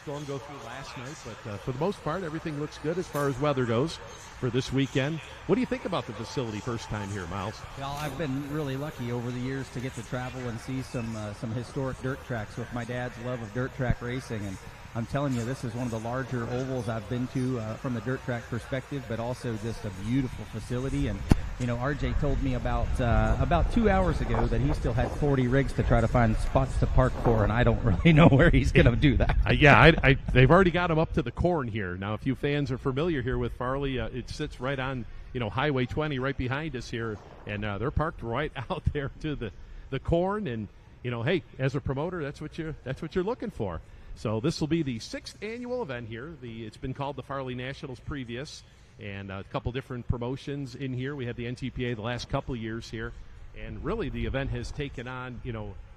storm go through last night, but for the most part, everything looks good as far as weather goes for this weekend. What do you think about the facility first time here, Miles? Well, I've been really lucky over the years to get to travel and see some historic dirt tracks with my dad's love of dirt track racing, and I'm telling you, this is one of the larger ovals I've been to from the dirt track perspective, but also just a beautiful facility. And you know, RJ told me about 2 hours ago that he still had 40 rigs to try to find spots to park for, and I don't really know where he's going to do that. They've already got him up to the corn here. Now, if you fans are familiar here with Farley, it sits right on, Highway 20 right behind us here, and they're parked right out there to the corn. And hey, as a promoter, that's what you're looking for. So this will be the 6th annual event here. It's been called the Farley Nationals previous, and a couple different promotions in here. We had the NTPA the last couple years here, and really the event has taken on,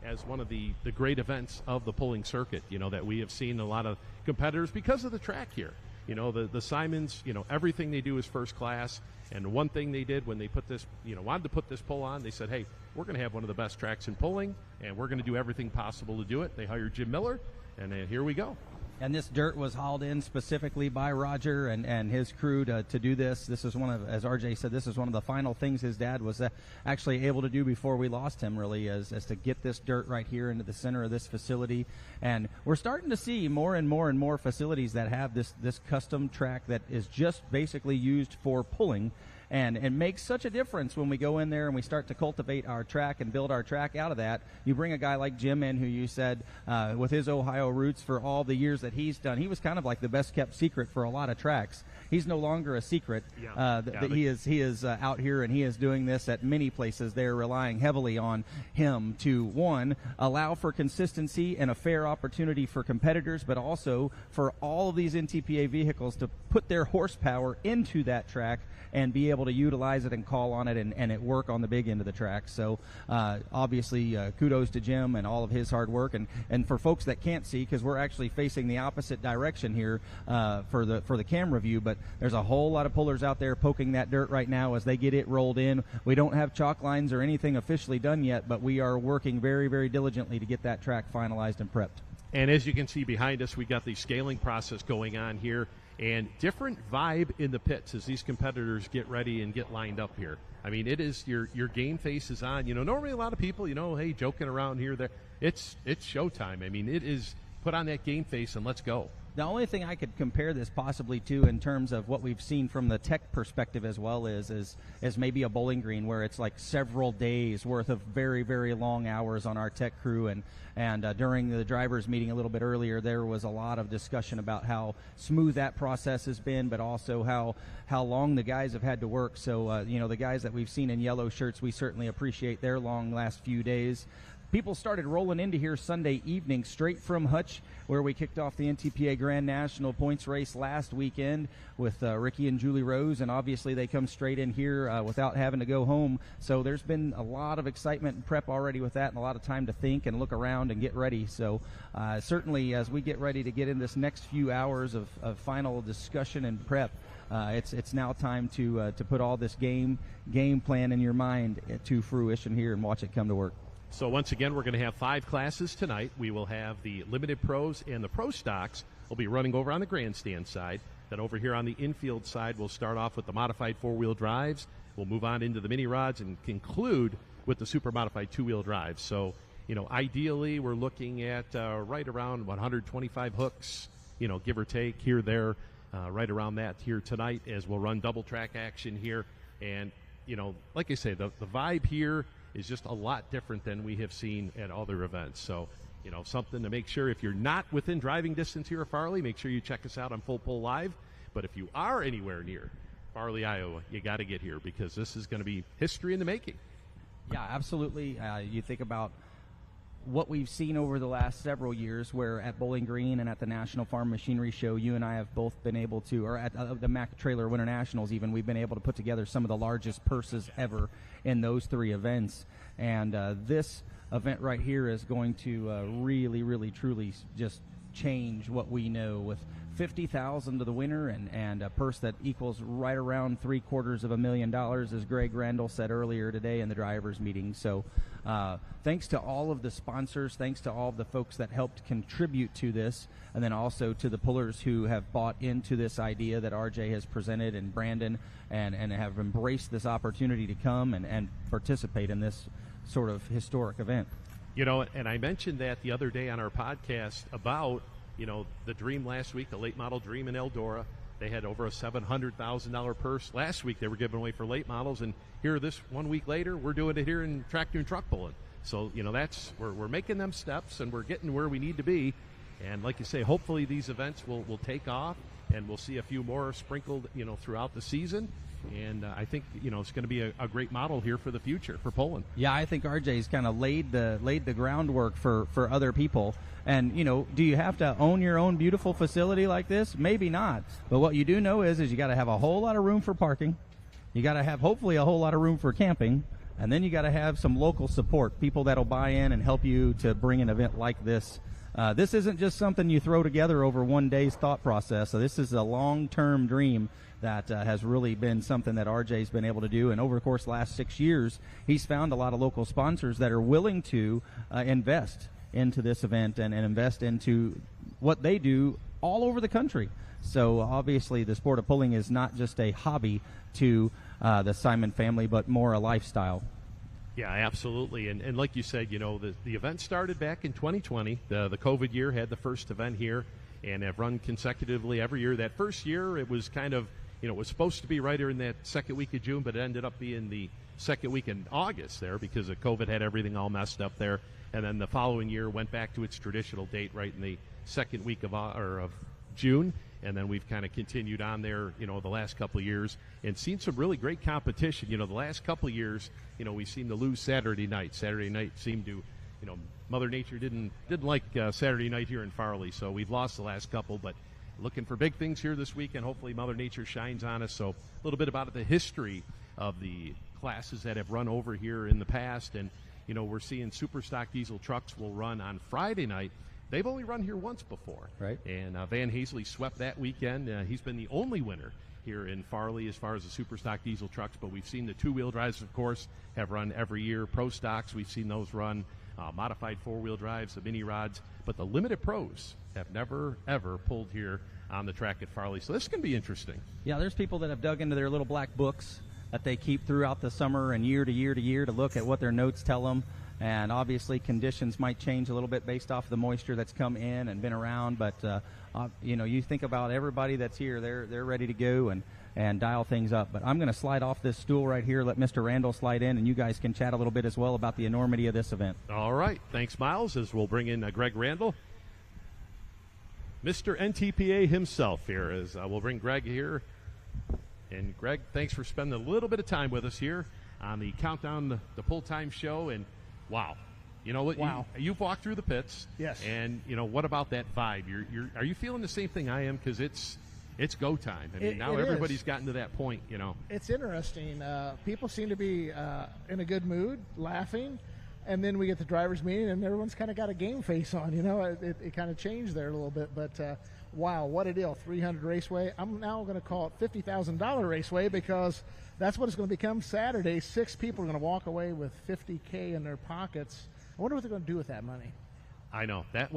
as one of the great events of the pulling circuit, that we have seen a lot of competitors because of the track here. The Simons, everything they do is first class. And one thing they did when they put this, wanted to put this pull on, they said, hey, we're going to have one of the best tracks in pulling, and we're going to do everything possible to do it. They hired Jim Miller, and here we go. And this dirt was hauled in specifically by Roger and his crew to do this. This is one of, as RJ said, this is one of the final things his dad was actually able to do before we lost him, really, as to get this dirt right here into the center of this facility. And we're starting to see more and more facilities that have this custom track that is just basically used for pulling. And it makes such a difference when we go in there and we start to cultivate our track and build our track out of that. You bring a guy like Jim in, who you said, with his Ohio roots for all the years that he's done, he was kind of like the best kept secret for a lot of tracks. He's no longer a secret. He is out here, and he is doing this at many places. They're relying heavily on him to, one, allow for consistency and a fair opportunity for competitors, but also for all of these NTPA vehicles to put their horsepower into that track and be able to utilize it and call on it and it work on the big end of the track. So obviously kudos to Jim and all of his hard work. And for folks that can't see, because we're actually facing the opposite direction here for the camera view, but there's a whole lot of pullers out there poking that dirt right now as they get it rolled in. We don't have chalk lines or anything officially done yet, but we are working very, very diligently to get that track finalized and prepped. And as you can see behind us, we got the scaling process going on here, and different vibe in the pits as these competitors get ready and get lined up here. I mean, it is your game face is on. Normally a lot of people, hey, joking around here, there. It's showtime. I mean, it is put on that game face and let's go. The only thing I could compare this possibly to in terms of what we've seen from the tech perspective as well is maybe a Bowling Green, where it's like several days worth of very, very long hours on our tech crew. And during the drivers meeting a little bit earlier, there was a lot of discussion about how smooth that process has been, but also how long the guys have had to work. So, the guys that we've seen in yellow shirts, we certainly appreciate their long last few days. People started rolling into here Sunday evening straight from Hutch, where we kicked off the NTPA Grand National points race last weekend with Ricky and Julie Rose, and obviously they come straight in here without having to go home. So there's been a lot of excitement and prep already with that, and a lot of time to think and look around and get ready. So certainly as we get ready to get in this next few hours of final discussion and prep, it's now time to put all this game plan in your mind to fruition here and watch it come to work. So once again, we're going to have 5 classes tonight. We will have the Limited Pros and the Pro Stocks will be running over on the grandstand side. Then over here on the infield side, we'll start off with the modified 4-wheel drives. We'll move on into the mini rods and conclude with the super modified 2-wheel drives. So, ideally we're looking at right around 125 hooks, give or take here, there, right around that here tonight, as we'll run double track action here. And, like I say, the vibe here is just a lot different than we have seen at other events. So, something to make sure, if you're not within driving distance here at Farley, make sure you check us out on Full Pull Live. But if you are anywhere near Farley, Iowa, you got to get here, because this is going to be history in the making. Yeah, absolutely. You think about what we've seen over the last several years, where at Bowling Green and at the National Farm Machinery Show, you and I have both been able to, or at the Mack Trailer Winter Nationals even, we've been able to put together some of the largest purses ever in those 3 events. And this event right here is going to really, really, truly just change what we know with $50,000 to the winner, and a purse that equals right around $750,000, as Greg Randall said earlier today in the drivers' meeting. So thanks to all of the sponsors, thanks to all of the folks that helped contribute to this, and then also to the pullers who have bought into this idea that RJ has presented, and Brandon, and have embraced this opportunity to come and participate in this sort of historic event. You know, and I mentioned that the other day on our podcast about, you know, the Dream last week, the late model Dream in Eldora. They had over a $700,000 purse. Last week they were giving away for late models, and here this 1 week later, we're doing it here in tractor and truck pulling. So, you know, that's we're making them steps, and we're getting where we need to be. And like you say, hopefully these events will take off, and we'll see a few more sprinkled, you know, throughout the season. And I think, you know, it's going to be a great model here for the future for Poland. Yeah, I think RJ's kind of laid the groundwork for other people. And, you know, do you have to own your own beautiful facility like this? Maybe not. But what you do know is you got to have a whole lot of room for parking. You got to have hopefully a whole lot of room for camping. And then you got to have some local support, people that'll buy in and help you to bring an event like this. This isn't just something you throw together over one day's thought process. So this is a long-term dream that has really been something that RJ's been able to do. And over the course of the last 6 years, he's found a lot of local sponsors that are willing to invest into this event and invest into what they do all over the country. So obviously the sport of pulling is not just a hobby to the Simon family, but more a lifestyle. Yeah, absolutely. And like you said, you know, the event started back in 2020. The COVID year had the first event here and have run consecutively every year. That first year, it was kind of, you know, it was supposed to be right in that second week of June, but it ended up being the second week in August there because of COVID had everything all messed up there. And then the following year went back to its traditional date right in the second week of June. And then we've kind of continued on there, you know, the last couple of years and seen some really great competition. You know, the last couple of years, you know, we seem to lose Saturday night. Saturday night seemed to, you know, Mother Nature didn't like Saturday night here in Farley, so we've lost the last couple, but looking for big things here this week, and hopefully Mother Nature shines on us. So a little bit about the history of the classes that have run over here in the past, and, you know, we're seeing super stock diesel trucks will run on Friday night. They've only run here once before. Right. And Van Hazley swept that weekend. He's been the only winner here in Farley as far as the super stock diesel trucks, but we've seen the two-wheel drives, of course, have run every year. Pro stocks, we've seen those run. Modified four-wheel drives, the mini rods, but the limited pros have never, ever pulled here on the track at Farley. So this is going to be interesting. Yeah, there's people that have dug into their little black books that they keep throughout the summer and year to year to year to look at what their notes tell them. And obviously conditions might change a little bit based off the moisture that's come in and been around. But, you know, you think about everybody that's here, they're ready to go and dial things up. But I'm going to slide off this stool right here, let Mr. Randall slide in, and you guys can chat a little bit as well about the enormity of this event. All right. Thanks, Miles, as we'll bring in Greg Randall. Mr. NTPA himself here, as we'll bring Greg here. And, Greg, thanks for spending a little bit of time with us here on the Countdown the Pull Time show. And, wow. You know what? Wow. You've walked through the pits. Yes. And, you know, what about that vibe? Are you feeling the same thing I am? Because it's go time. I mean, now everybody's gotten to that point, you know. It's interesting. People seem to be in a good mood, laughing, and then we get the drivers' meeting, and everyone's kind of got a game face on. You know, it kind of changed there a little bit. But, wow, what a deal. 300 Raceway. I'm now going to call it $50,000 Raceway because that's what it's going to become Saturday. 6 people are going to walk away with $50K in their pockets. I wonder what they're going to do with that money. I know. That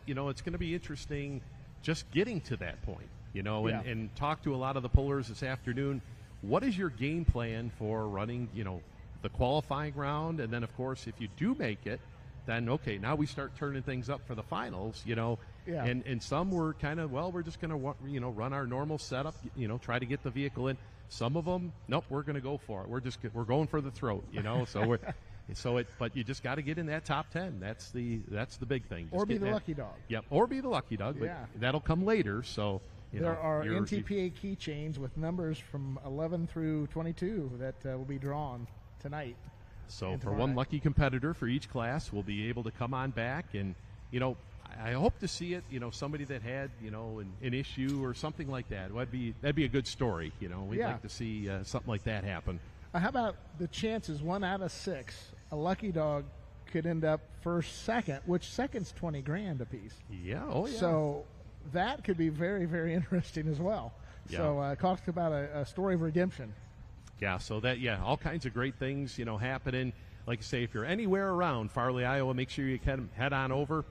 you know, it's going to be interesting just getting to that point. You know, and talk to a lot of the pullers this afternoon. What is your game plan for running, you know, the qualifying round? And then, of course, if you do make it, then, okay, now we start turning things up for the finals, you know. Yeah. And some were kind of, well, we're just going to, you know, run our normal setup, you know, try to get the vehicle in. Some of them, nope, we're going to go for it. We're going for the throat, you know. So but you just got to get in that top 10. That's the big thing. Just or be the lucky dog. Yep, or be the lucky dog, but that'll come later, so. There are NTPA keychains with numbers from 11 through 22 that will be drawn tonight. So for one lucky competitor for each class, we'll be able to come on back. And, you know, I hope to see it, you know, somebody that had, you know, an issue or something like that. That'd be a good story, you know. We'd like to see something like that happen. How about the chances, 1 out of 6, a lucky dog could end up first, second, which second's $20,000 a piece. Yeah, oh yeah. So that could be very, very interesting as well. Yeah. So talk about a story of redemption. Yeah, so all kinds of great things, happening. Like I say, if you're anywhere around Farley, Iowa, make sure you can head on over.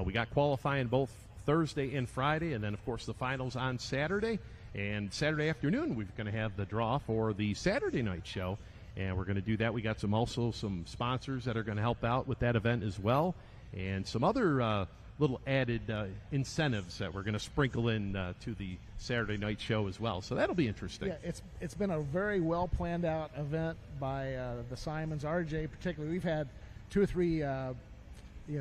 We got qualifying both Thursday and Friday, and then, of course, the finals on Saturday. And Saturday afternoon, we're going to have the draw for the Saturday night show, and we're going to do that. We got some sponsors that are going to help out with that event as well, and some other little added incentives that we're going to sprinkle in to the Saturday night show as well. So that'll be interesting. Yeah, it's been a very well planned out event by the Simons. RJ particularly, we've had 2 or 3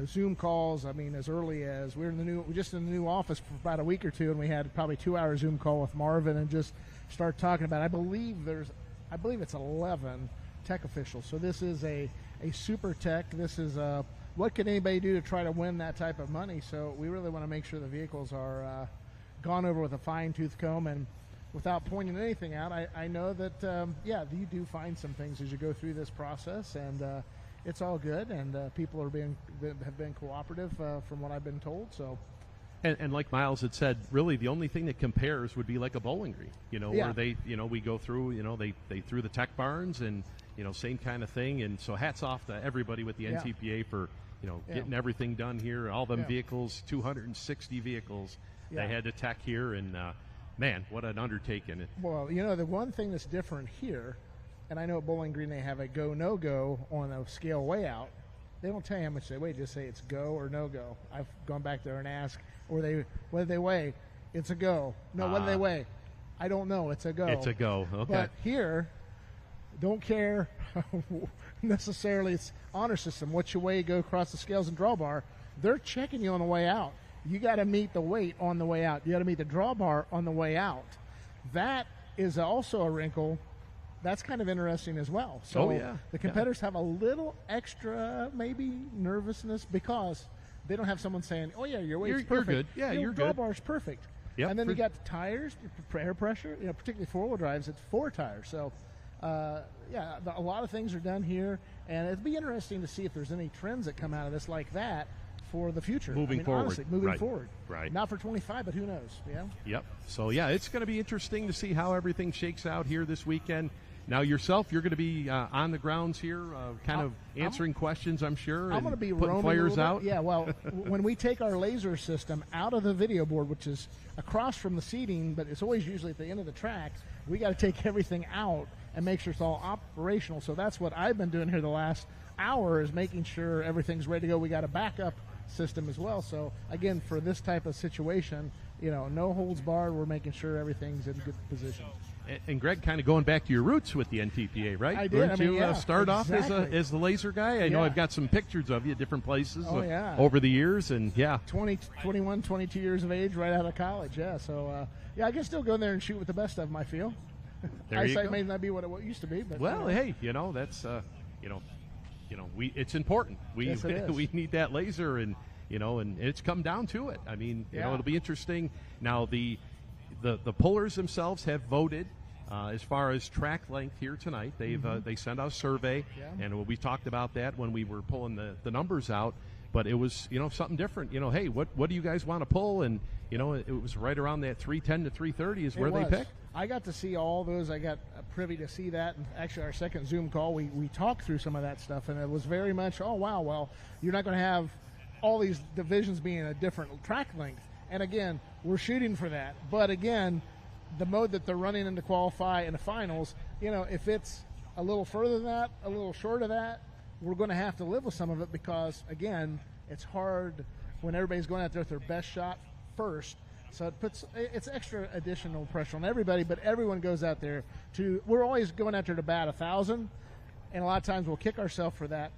Zoom calls. I mean, as early as we're just in the new office for about a week or two, and we had probably 2-hour Zoom call with Marvin and just start talking about. I believe it's 11 tech officials. So this is a super tech. This is what can anybody do to try to win that type of money? So we really want to make sure the vehicles are gone over with a fine-tooth comb. And without pointing anything out, I know that, you do find some things as you go through this process, and it's all good, and people have been cooperative from what I've been told. So, and like Miles had said, really the only thing that compares would be like a bowling green, where they, we go through, they threw the tech barns and, same kind of thing. And so hats off to everybody with the NTPA for, getting everything done here. All them vehicles, 260 vehicles they had to tech here, and man, what an undertaking. Well, the one thing that's different here, and I know at Bowling Green they have a go, no-go on a scale way out. They don't tell you how much they weigh, just say it's go or no-go. I've gone back there and asked, what do they weigh? It's a go. No, what do they weigh? I don't know. It's a go. It's a go. Okay. But here, don't care necessarily. It's honor system. What you weigh, go across the scales and drawbar. They're checking you on the way out. You got to meet the weight on the way out. You got to meet the drawbar on the way out. That is also a wrinkle. That's kind of interesting as well. So the competitors have a little extra maybe nervousness because they don't have someone saying, "Oh yeah, your weight's perfect. You're good. Yeah, your you're good. drawbar's perfect." Yep. And then you got the tires, air pressure. Particularly 4-wheel drives, it's 4 tires. So a lot of things are done here, and it'd be interesting to see if there's any trends that come out of this like that for the future. Moving forward. Honestly, moving forward. Right. Not for 25, but who knows? Yeah. Yep. So it's going to be interesting to see how everything shakes out here this weekend. Now, yourself, you're going to be on the grounds here, kind of answering questions, I'm sure. I'm going to be putting roaming flyers a out. Yeah, well, when we take our laser system out of the video board, which is across from the seating, but it's always usually at the end of the track, we got to take everything out and make sure it's all operational. So that's what I've been doing here the last hour, is making sure everything's ready to go. We got a backup system as well. So, again, for this type of situation, no holds barred. We're making sure everything's in good position. And Greg, kind of going back to your roots with the NTPA, right? I did. Weren't you start off as the laser guy? I know I've got some pictures of you at different places over the years, and 21, 22 years of age, right out of college. Yeah, so I can still go in there and shoot with the best of them. I feel. Eyesight may not be what it used to be, but hey, that's it's important. We yes, it is. We need that laser, and and it's come down to it. I mean, it'll be interesting. Now the pullers themselves have voted as far as track length here tonight. They've they sent out a survey, and we talked about that when we were pulling the numbers out. But it was something different. Hey, what do you guys want to pull? And it was right around that 310 to 330 is where they picked. I got to see all those. I got privy to see that. And actually, our second Zoom call, we talked through some of that stuff, and it was very much, oh wow, well, you're not going to have all these divisions being a different track length. And again, we're shooting for that. But again, the mode that they're running in to qualify in the finals, if it's a little further than that, a little short of that, we're going to have to live with some of it because, again, it's hard when everybody's going out there with their best shot first. So it's extra additional pressure on everybody, but everyone goes out there we're always going out there to bat 1,000, and a lot of times we'll kick ourselves for that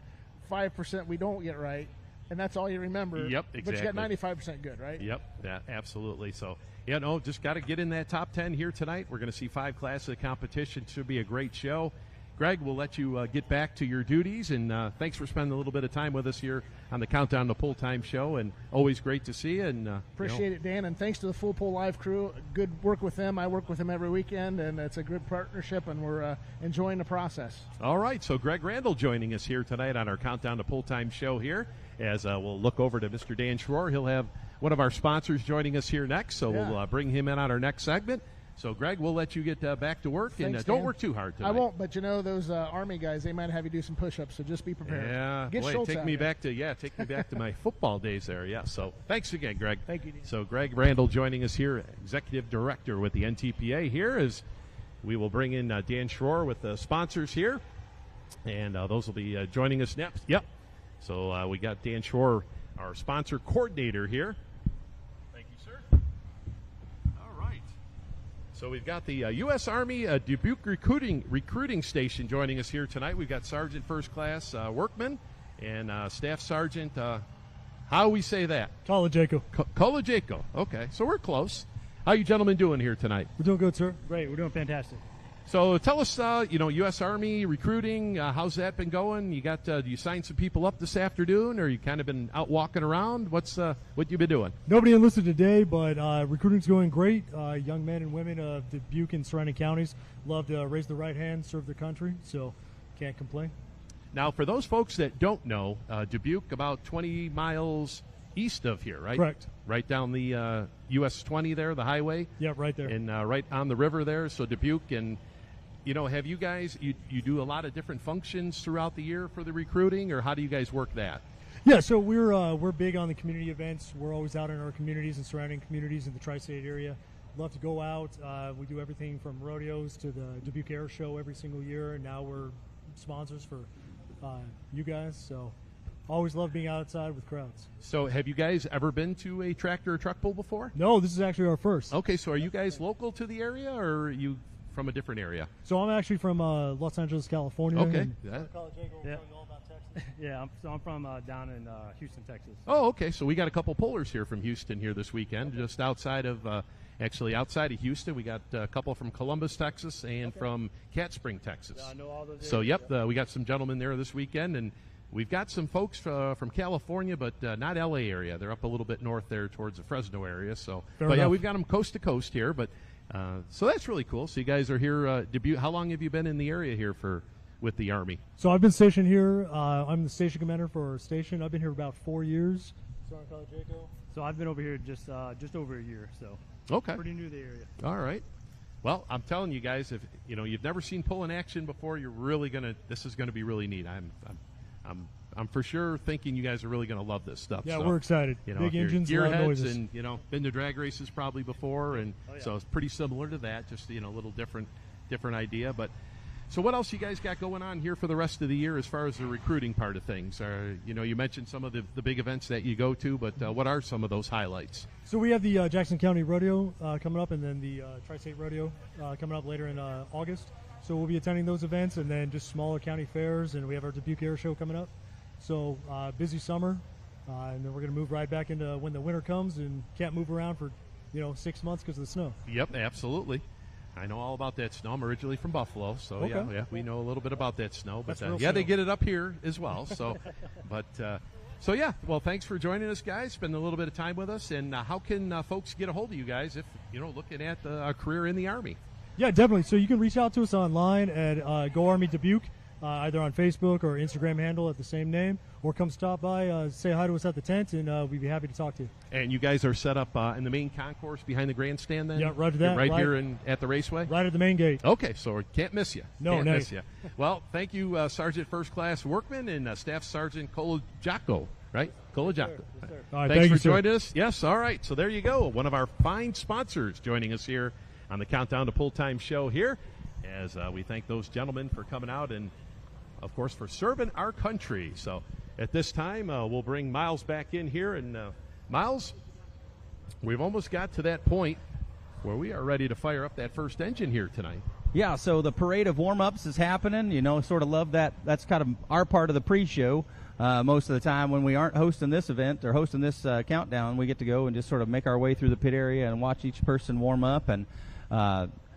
5% we don't get right. And that's all you remember. Yep, exactly. But you got 95% good, right? Yep, absolutely. So, just got to get in that top 10 here tonight. We're going to see 5 classes of competition. Should be a great show. Greg, we'll let you get back to your duties, and thanks for spending a little bit of time with us here on the Countdown to Pull Time show, and always great to see you. And appreciate it, Dan, and thanks to the Full Pull Live crew. Good work with them. I work with them every weekend, and it's a good partnership, and we're enjoying the process. All right, so Greg Randall joining us here tonight on our Countdown to Pull Time show here, as we'll look over to Mr. Dan Schroer. He'll have one of our sponsors joining us here next, so we'll bring him in on our next segment. So, Greg, we'll let you get back to work, Thanks, and don't Dan. work too hard tonight. I won't, but those Army guys, they might have you do some push-ups, so just be prepared. Yeah, Get boy, Schultz take out me here. back to my football days there. Yeah, so thanks again, Greg. Thank you, Dan. So, Greg Randall joining us here, Executive Director with the NTPA here, as we will bring in Dan Schroer with the sponsors here, and those will be joining us next. Yep. So, we got Dan Schroer, our sponsor coordinator here. Thank you, sir. All right. So we've got the U.S. Army Dubuque recruiting station joining us here tonight. We've got Sergeant First Class Workman and Staff Sergeant, how we say that? Collegiaco. Collegiaco. Okay, so we're close. How you gentlemen doing here tonight? We're doing good, sir. Great. We're doing fantastic. So tell us, U.S. Army recruiting, how's that been going? You got, you signed some people up this afternoon, or you kind of been out walking around? What you been doing? Nobody enlisted today, but recruiting's going great. Young men and women of Dubuque and surrounding counties love to raise their right hand, serve their country, so can't complain. Now, for those folks that don't know, Dubuque about 20 miles east of here, right? Correct. Right down the US 20 there, the highway. Yeah, right there. And right on the river there, so Dubuque. And, have you guys, you do a lot of different functions throughout the year for the recruiting, or how do you guys work that? Yeah, so we're big on the community events. We're always out in our communities and surrounding communities in the tri-state area. Love to go out. We do everything from rodeos to the Dubuque Air Show every single year, and now we're sponsors for you guys, so always love being outside with crowds. So have you guys ever been to a tractor or truck pull before? No, this is actually our first. Okay, so are you guys local to the area, or are you from a different area? So I'm actually from Los Angeles, California. Okay. Yeah, I'm from down in Houston, Texas. Oh, okay. So we got a couple pullers here from Houston here this weekend, just outside of outside of Houston. We got a couple from Columbus, Texas, and from Cat Spring, Texas. Yeah, I know all those So, areas, we got some gentlemen there this weekend, and we've got some folks from California, but not L.A. area. They're up a little bit north there towards the Fresno area. So, Fair but yeah, enough. we've got them coast to coast here. But so that's really cool. So you guys are here. Dubuque. How long have you been in the area here with the Army? So I've been stationed here. I'm the station commander for our station. I've been here about 4 years. So I've been over here just over a year, so Okay. pretty new to the area. All right. Well, I'm telling you guys, if you've never seen pull in action before, you're really this is gonna be really neat. I'm for sure thinking you guys are really gonna love this stuff. Yeah, So, we're excited. Big Big engines, a lot of gearheads, noises. and been to drag races probably before, and yeah. so it's pretty similar to that. Just a little different idea. But so what else you guys got going on here for the rest of the year as far as the recruiting part of things? You mentioned some of the big events that you go to, but what are some of those highlights? So we have the Jackson County Rodeo coming up, and then the Tri-State Rodeo coming up later in August. So we'll be attending those events, and then just smaller county fairs, and we have our Dubuque Air Show coming up. So busy summer, and then we're going to move right back into when the winter comes and can't move around for 6 months because of the snow. Yep, absolutely. I know all about that snow. I'm originally from Buffalo, so Okay. yeah, we know a little bit about that snow. But That's real they snow. get it up here as well. So, so yeah. Well, thanks for joining us, guys. Spend a little bit of time with us. And how can folks get a hold of you guys if looking at a career in the Army? Yeah, definitely. So you can reach out to us online at Go Army Dubuque, either on Facebook or Instagram handle at the same name, or come stop by, say hi to us at the tent, and we'd be happy to talk to you. And you guys are set up in the main concourse behind the grandstand then? Yeah, roger You're that. right Right. here at the Raceway? Right at the main gate. Okay, so we can't miss you. No, can't no. miss you. Well, thank you, Sergeant First Class Workman and Staff Sergeant Collegiaco, right? Collegiaco. All right, Thanks thank for you, sir. joining us. Yes, all right. So there you go. One of our fine sponsors joining us here on the Countdown to Pull Time show here, as we thank those gentlemen for coming out and, of course, for serving our country. So at this time, we'll bring Miles back in here. And Miles, we've almost got to that point where we are ready to fire up that first engine here tonight. Yeah, so the parade of warm-ups is happening. Sort of love that. That's kind of our part of the pre-show. Most of the time when we aren't hosting this event or hosting this countdown, we get to go and just sort of make our way through the pit area and watch each person warm up. And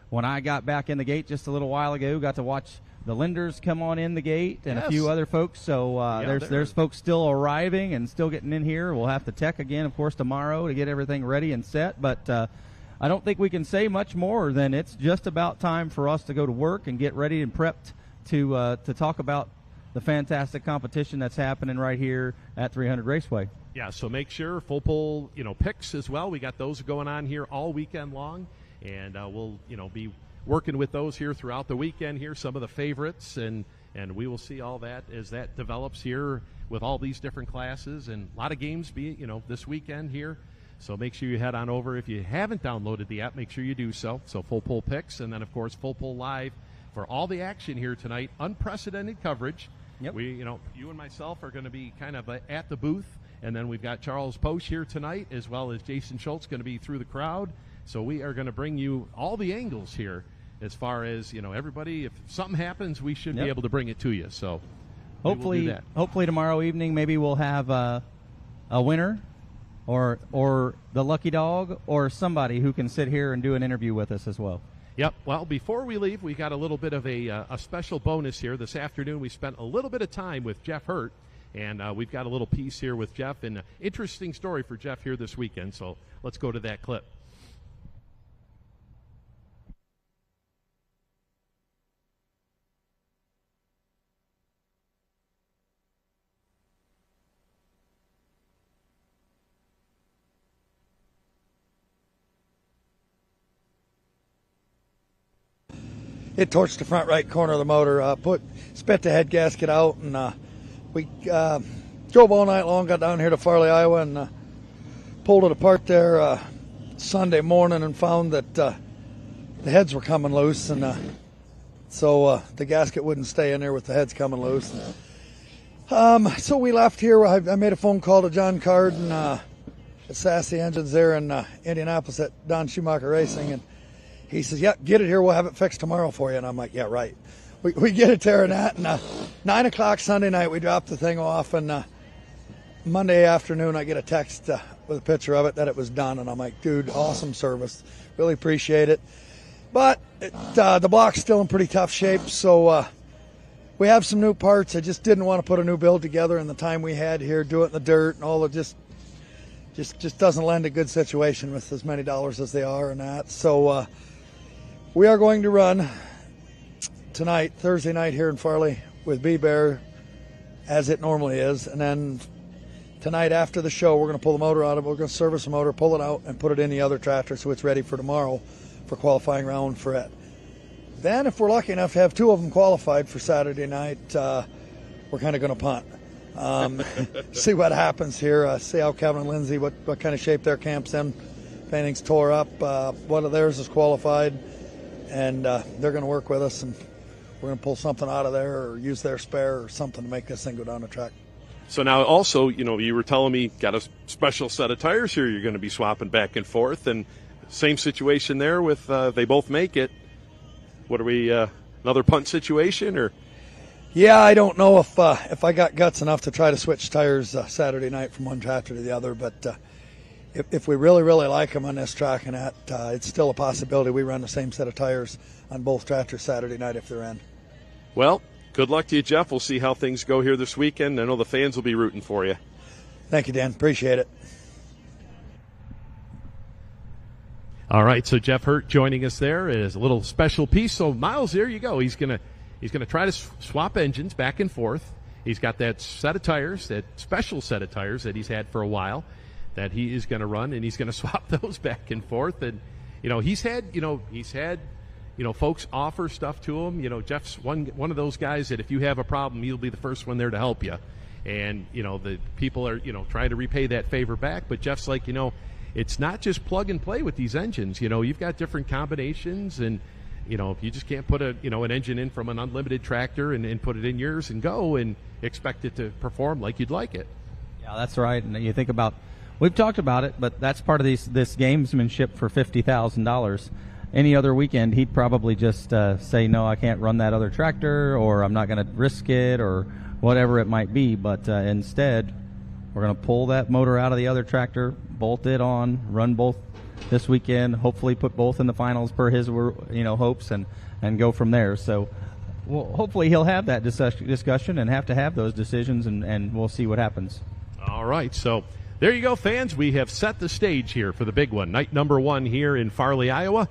when I got back in the gate just a little while ago, got to watch the lenders come on in the gate and Yes. a few other folks. So Yeah, there's folks still arriving and still getting in here. We'll have to tech again, of course, tomorrow to get everything ready and set. But I don't think we can say much more than it's just about time for us to go to work and get ready and prepped to talk about the fantastic competition that's happening right here at 300 Raceway. Yeah, so make sure full pull, picks as well. We got those going on here all weekend long, and we'll, be working with those here throughout the weekend here, some of the favorites, and we will see all that as that develops here with all these different classes and a lot of games this weekend here. So make sure you head on over. If you haven't downloaded the app, make sure you do so. So full pull picks, and then of course full pull live for all the action here tonight. Unprecedented coverage. Yep. We, you and myself are going to be kind of at the booth, and then we've got Charles Posch here tonight, as well as Jason Schultz going to be through the crowd. So we are going to bring you all the angles here, as far as everybody. If something happens, we should be able to bring it to you. So hopefully tomorrow evening, maybe we'll have a winner, or the lucky dog, or somebody who can sit here and do an interview with us as well. Yep. Well, before we leave, we got a little bit of a special bonus here this afternoon. We spent a little bit of time with Jeff Hurt, and we've got a little piece here with Jeff, and an interesting story for Jeff here this weekend. So let's go to that clip. It torched the front right corner of the motor, spit the head gasket out, and we drove all night long, got down here to Farley, Iowa, and pulled it apart there Sunday morning and found that the heads were coming loose, and so the gasket wouldn't stay in there with the heads coming loose. So we left here. I made a phone call to John Carden at Sassy Engines there in Indianapolis at Don Schumacher Racing, and he says, "Yeah, get it here. We'll have it fixed tomorrow for you." And I'm like, "Yeah, right." We get it there, and that, and 9 o'clock Sunday night, we dropped the thing off, and Monday afternoon, I get a text with a picture of it that it was done, and I'm like, "Dude, awesome service. Really appreciate it." But the block's still in pretty tough shape, so we have some new parts. I just didn't want to put a new build together in the time we had here, do it in the dirt, and all of just doesn't lend a good situation with as many dollars as they are and that. So we are going to run tonight, Thursday night here in Farley with B-Bear as it normally is. And then tonight after the show, we're going to pull the motor out of it. We're going to service the motor, pull it out, and put it in the other tractor so it's ready for tomorrow for qualifying round for it. Then if we're lucky enough to have two of them qualified for Saturday night, we're kind of going to punt. See what happens here. See how Kevin and Lindsay, what kind of shape their camp's in. If anything's tore up, one of theirs is qualified. And they're going to work with us, and we're going to pull something out of there or use their spare or something to make this thing go down the track. So now also, you were telling me got a special set of tires here you're going to be swapping back and forth, and same situation there with they both make it. What are we, another punt situation? Or? Yeah, I don't know if I got guts enough to try to switch tires Saturday night from one tractor to the other, but if we really, really like them on this track and that, it's still a possibility we run the same set of tires on both tractors Saturday night if they're in. Well, good luck to you, Jeff. We'll see how things go here this weekend. I know the fans will be rooting for you. Thank you, Dan. Appreciate it. All right, so Jeff Hurt joining us there is a little special piece. So Miles, there you go. He's gonna try to swap engines back and forth. He's got that set of tires, that special set of tires that he's had for a while, that he is going to run, and he's going to swap those back and forth. And he's had folks offer stuff to him. Jeff's one of those guys that if you have a problem, he'll be the first one there to help you. And the people are trying to repay that favor back. But Jeff's like, it's not just plug and play with these engines. You've got different combinations, and if you just can't put an engine in from an unlimited tractor and put it in yours and go and expect it to perform like you'd like it. Yeah, that's right. And you think about, we've talked about it, but that's part of this gamesmanship for $50,000. Any other weekend, he'd probably just say, no, I can't run that other tractor, or I'm not going to risk it, or whatever it might be. But instead, we're going to pull that motor out of the other tractor, bolt it on, run both this weekend, hopefully put both in the finals per his hopes, and go from there. So well, hopefully he'll have that discussion and have to have those decisions, and we'll see what happens. All right, so there you go, fans. We have set the stage here for the big one. Night number 1 here in Farley, Iowa,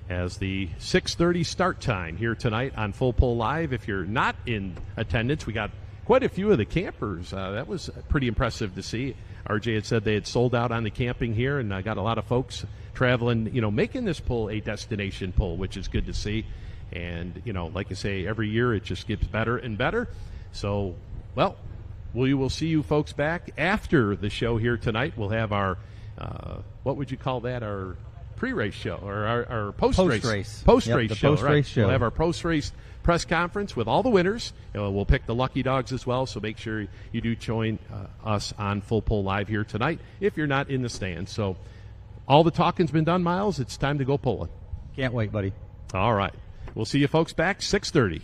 as the 6:30 start time here tonight on Full Pull Live. If you're not in attendance, we got quite a few of the campers. That was pretty impressive to see. RJ had said they had sold out on the camping here, and got a lot of folks traveling, making this pull a destination pull, which is good to see. And, like I say, every year it just gets better and better. So, well, we will see you folks back after the show here tonight. We'll have our, what would you call that, our pre-race show, or our post-race show. Post-race Right. show. We'll have our post-race press conference with all the winners. We'll pick the lucky dogs as well, so make sure you do join us on Full Pull Live here tonight if you're not in the stands. So all the talking's been done, Miles. It's time to go pulling. Can't wait, buddy. All right. We'll see you folks back 6:30.